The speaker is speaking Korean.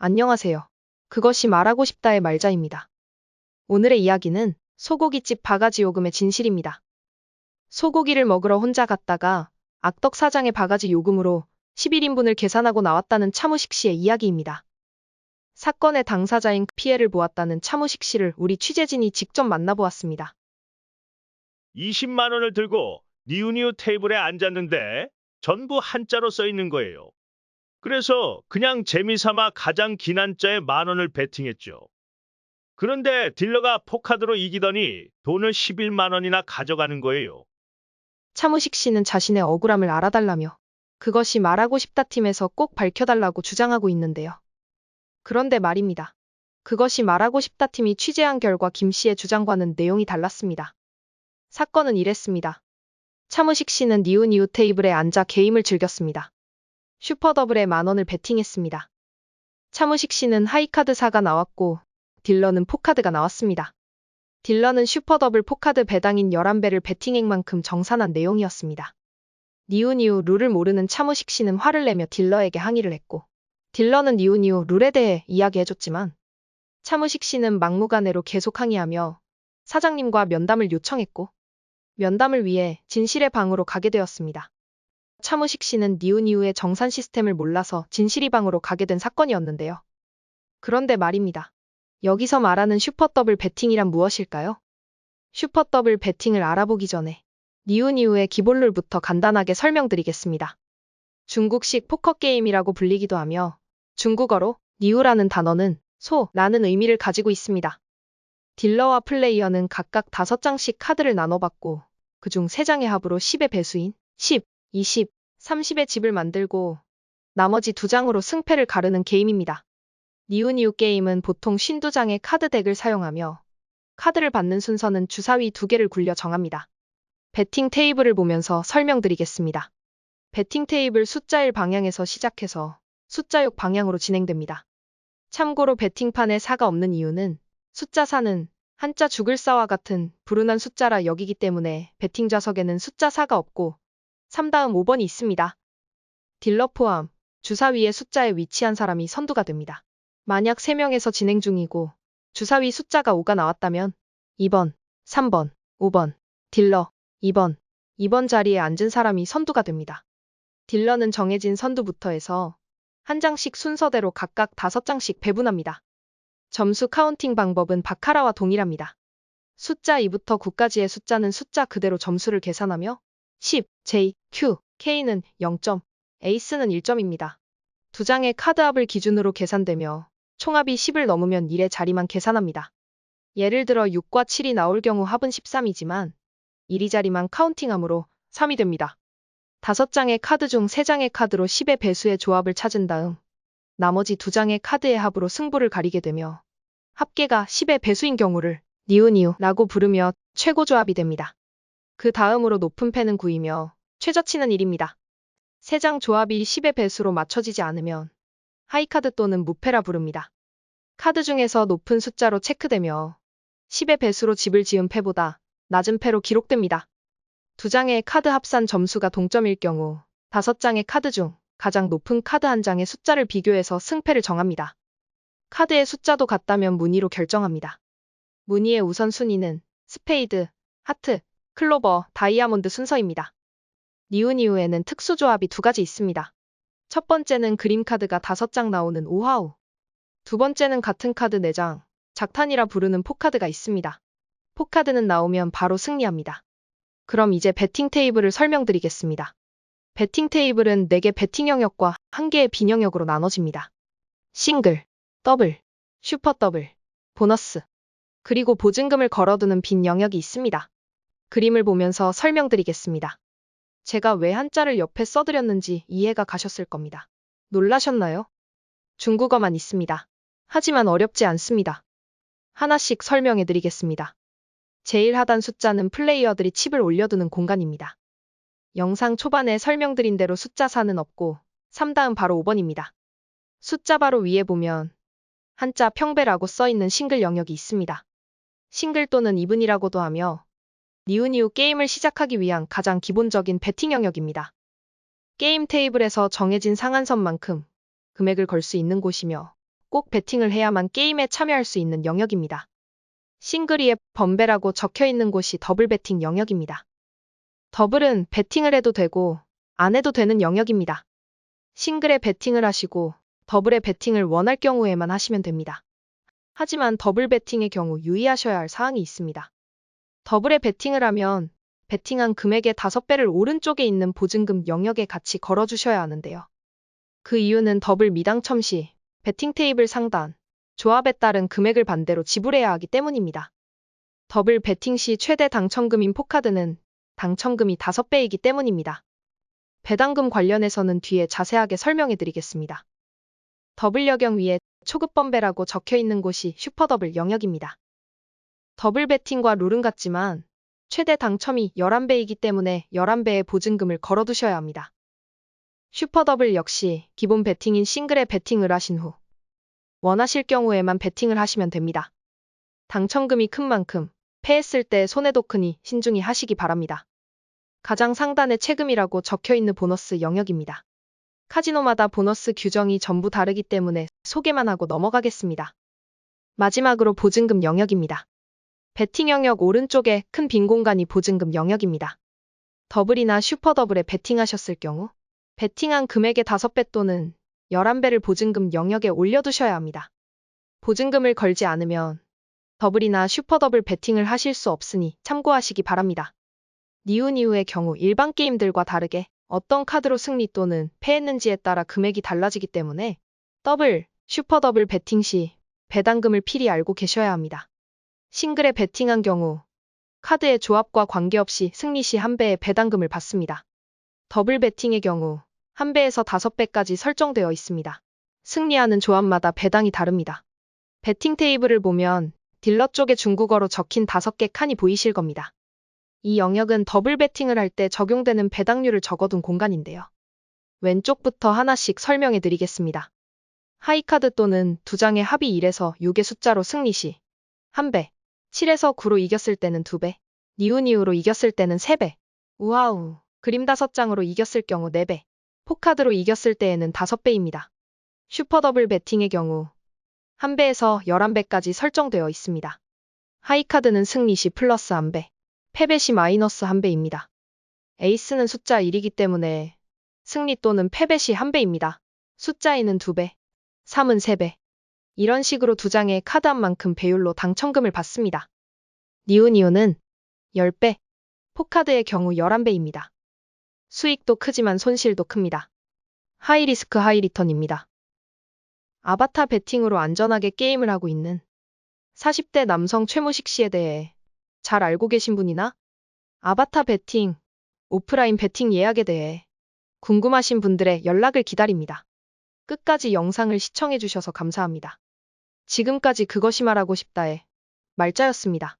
안녕하세요. 그것이 말하고 싶다의 말자입니다. 오늘의 이야기는 소고기집 바가지 요금의 진실입니다. 소고기를 먹으러 혼자 갔다가 악덕 사장의 바가지 요금으로 11인분을 계산하고 나왔다는 차무식 씨의 이야기입니다. 사건의 당사자인 피해를 보았다는 차무식 씨를 우리 취재진이 직접 만나보았습니다. 20만 원을 들고 니우니우 테이블에 앉았는데 전부 한자로 써 있는 거예요. 그래서 그냥 재미삼아 가장 긴 한자에 10,000원을 베팅했죠. 그런데 딜러가 포카드로 이기더니 돈을 11만 원이나 가져가는 거예요. 차무식 씨는 자신의 억울함을 알아달라며 그것이 말하고 싶다 팀에서 꼭 밝혀달라고 주장하고 있는데요. 그런데 말입니다. 그것이 말하고 싶다 팀이 취재한 결과 김 씨의 주장과는 내용이 달랐습니다. 사건은 이랬습니다. 차무식 씨는 니우니우 테이블에 앉아 게임을 즐겼습니다. 슈퍼더블에 10,000원을 베팅했습니다. 차무식 씨는 하이카드사가 나왔고 딜러는 포카드가 나왔습니다. 딜러는 슈퍼더블 포카드 배당인 11배를 베팅한 만큼 정산한 내용이었습니다. 니우니우 룰을 모르는 차무식 씨는 화를 내며 딜러에게 항의를 했고 딜러는 니우니우 룰에 대해 이야기해줬지만 차무식 씨는 막무가내로 계속 항의하며 사장님과 면담을 요청했고 면담을 위해 진실의 방으로 가게 되었습니다. 차무식 씨는 니우니우의 정산 시스템을 몰라서 진실이 방으로 가게 된 사건이었는데요. 그런데 말입니다. 여기서 말하는 슈퍼더블 베팅이란 무엇일까요? 슈퍼더블 베팅을 알아보기 전에 니우니우의 기본룰부터 간단하게 설명드리겠습니다. 중국식 포커게임이라고 불리기도 하며 중국어로 니우라는 단어는 소라는 의미를 가지고 있습니다. 딜러와 플레이어는 각각 5장씩 카드를 나눠받고 그중 3장의 합으로 10의 배수인 10, 20, 30의 집을 만들고 나머지 2장으로 승패를 가르는 게임입니다. 니우니우 게임은 보통 52장의 카드 덱을 사용하며 카드를 받는 순서는 주사위 2개를 굴려 정합니다. 배팅 테이블을 보면서 설명드리겠습니다. 배팅 테이블 숫자 1 방향에서 시작해서 숫자 6 방향으로 진행됩니다. 참고로 배팅판에 4가 없는 이유는 숫자 4는 한자 죽을사와 같은 불운한 숫자라 여기기 때문에 배팅 좌석에는 숫자 4가 없고 3 다음 5번이 있습니다. 딜러 포함 주사위의 숫자에 위치한 사람이 선두가 됩니다. 만약 3명에서 진행 중이고 주사위 숫자가 5가 나왔다면 2번, 3번, 5번, 딜러, 2번 자리에 앉은 사람이 선두가 됩니다. 딜러는 정해진 선두부터 해서 한 장씩 순서대로 각각 5장씩 배분합니다. 점수 카운팅 방법은 바카라와 동일합니다. 숫자 2부터 9까지의 숫자는 숫자 그대로 점수를 계산하며 10, J, Q, K는 0점, 에이스는 1점입니다. 2장의 카드합을 기준으로 계산되며 총합이 10을 넘으면 1의 자리만 계산합니다. 예를 들어 6과 7이 나올 경우 합은 13이지만 1이 자리만 카운팅하므로 3이 됩니다. 5장의 카드 중 3장의 카드로 10의 배수의 조합을 찾은 다음 나머지 2장의 카드의 합으로 승부를 가리게 되며 합계가 10의 배수인 경우를 니우니우라고 부르며 최고 조합이 됩니다. 그 다음으로 높은 패는 9이며 최저치는 1입니다. 3장 조합이 10의 배수로 맞춰지지 않으면 하이카드 또는 무패라 부릅니다. 카드 중에서 높은 숫자로 체크되며 10의 배수로 집을 지은 패보다 낮은 패로 기록됩니다. 2장의 카드 합산 점수가 동점일 경우 5장의 카드 중 가장 높은 카드 한 장의 숫자를 비교해서 승패를 정합니다. 카드의 숫자도 같다면 문의로 결정합니다. 문의의 우선순위는 스페이드, 하트, 클로버, 다이아몬드 순서입니다. 니우니우에는 특수조합이 2가지 있습니다. 첫 번째는 그림 카드가 5장 나오는 오하우. 두 번째는 같은 카드 4장, 작탄이라 부르는 포카드가 있습니다. 포카드는 나오면 바로 승리합니다. 그럼 이제 배팅 테이블을 설명드리겠습니다. 배팅 테이블은 4개 배팅 영역과 1개의 빈 영역으로 나눠집니다. 싱글, 더블, 슈퍼 더블, 보너스, 그리고 보증금을 걸어두는 빈 영역이 있습니다. 그림을 보면서 설명드리겠습니다. 제가 왜 한자를 옆에 써드렸는지 이해가 가셨을 겁니다. 놀라셨나요? 중국어만 있습니다. 하지만 어렵지 않습니다. 하나씩 설명해드리겠습니다. 제일 하단 숫자는 플레이어들이 칩을 올려두는 공간입니다. 영상 초반에 설명드린 대로 숫자 4는 없고 3 다음 바로 5번입니다. 숫자 바로 위에 보면 한자 평배라고 써있는 싱글 영역이 있습니다. 싱글 또는 이븐이라고도 하며 니우니우 게임을 시작하기 위한 가장 기본적인 배팅 영역입니다. 게임 테이블에서 정해진 상한선만큼 금액을 걸 수 있는 곳이며 꼭 베팅을 해야만 게임에 참여할 수 있는 영역입니다. 싱글이에 번배라고 적혀 있는 곳이 더블 베팅 영역입니다. 더블은 베팅을 해도 되고 안 해도 되는 영역입니다. 싱글에 베팅을 하시고 더블에 베팅을 원할 경우에만 하시면 됩니다. 하지만 더블 베팅의 경우 유의하셔야 할 사항이 있습니다. 더블에 베팅을 하면 베팅한 금액의 5배를 오른쪽에 있는 보증금 영역에 같이 걸어주셔야 하는데요. 그 이유는 더블 미당첨 시 베팅 테이블 상단, 조합에 따른 금액을 반대로 지불해야 하기 때문입니다. 더블 베팅 시 최대 당첨금인 포카드는 당첨금이 5배이기 때문입니다. 배당금 관련해서는 뒤에 자세하게 설명해 드리겠습니다. 더블 여경 위에 초급 번배라고 적혀 있는 곳이 슈퍼 더블 영역입니다. 더블 베팅과 룰은 같지만 최대 당첨이 11배이기 때문에 11배의 보증금을 걸어두셔야 합니다. 슈퍼 더블 역시 기본 베팅인 싱글에 베팅을 하신 후 원하실 경우에만 베팅을 하시면 됩니다. 당첨금이 큰 만큼 패했을 때 손해도 크니 신중히 하시기 바랍니다. 가장 상단에 채금이라고 적혀 있는 보너스 영역입니다. 카지노마다 보너스 규정이 전부 다르기 때문에 소개만 하고 넘어가겠습니다. 마지막으로 보증금 영역입니다. 베팅 영역 오른쪽에 큰 빈 공간이 보증금 영역입니다. 더블이나 슈퍼 더블에 베팅하셨을 경우 베팅한 금액의 5배 또는 11배를 보증금 영역에 올려두셔야 합니다. 보증금을 걸지 않으면 더블이나 슈퍼 더블 베팅을 하실 수 없으니 참고하시기 바랍니다. 니우니우의 경우 일반 게임들과 다르게 어떤 카드로 승리 또는 패했는지에 따라 금액이 달라지기 때문에 더블, 슈퍼 더블 베팅 시 배당금을 필히 알고 계셔야 합니다. 싱글에 베팅한 경우 카드의 조합과 관계없이 승리 시 1배의 배당금을 받습니다. 더블 베팅의 경우 1배에서 5배까지 설정되어 있습니다. 승리하는 조합마다 배당이 다릅니다. 베팅 테이블을 보면 딜러 쪽에 중국어로 적힌 5개 칸이 보이실 겁니다. 이 영역은 더블 베팅을 할 때 적용되는 배당률을 적어둔 공간인데요. 왼쪽부터 하나씩 설명해 드리겠습니다. 하이카드 또는 2장의 합이 1에서 6의 숫자로 승리 시 1배, 7에서 9로 이겼을 때는 2배, 니우니우로 이겼을 때는 3배, 우아우, 그림 5장으로 이겼을 경우 4배, 포카드로 이겼을 때에는 5배입니다. 슈퍼 더블 베팅의 경우 1배에서 11배까지 설정되어 있습니다. 하이카드는 승리 시 플러스 1배, 패배 시 마이너스 1배입니다. 에이스는 숫자 1이기 때문에 승리 또는 패배 시 1배입니다. 숫자 2는 2배, 3은 3배. 이런 식으로 2장의 카드 한 만큼 배율로 당첨금을 받습니다. 니우니우는 10배, 포카드의 경우 11배입니다. 수익도 크지만 손실도 큽니다. 하이리스크 하이리턴입니다. 아바타 베팅으로 안전하게 게임을 하고 있는 40대 남성 최무식 씨에 대해 잘 알고 계신 분이나 아바타 베팅, 오프라인 베팅 예약에 대해 궁금하신 분들의 연락을 기다립니다. 끝까지 영상을 시청해주셔서 감사합니다. 지금까지 그것이 말하고 싶다의 말자였습니다.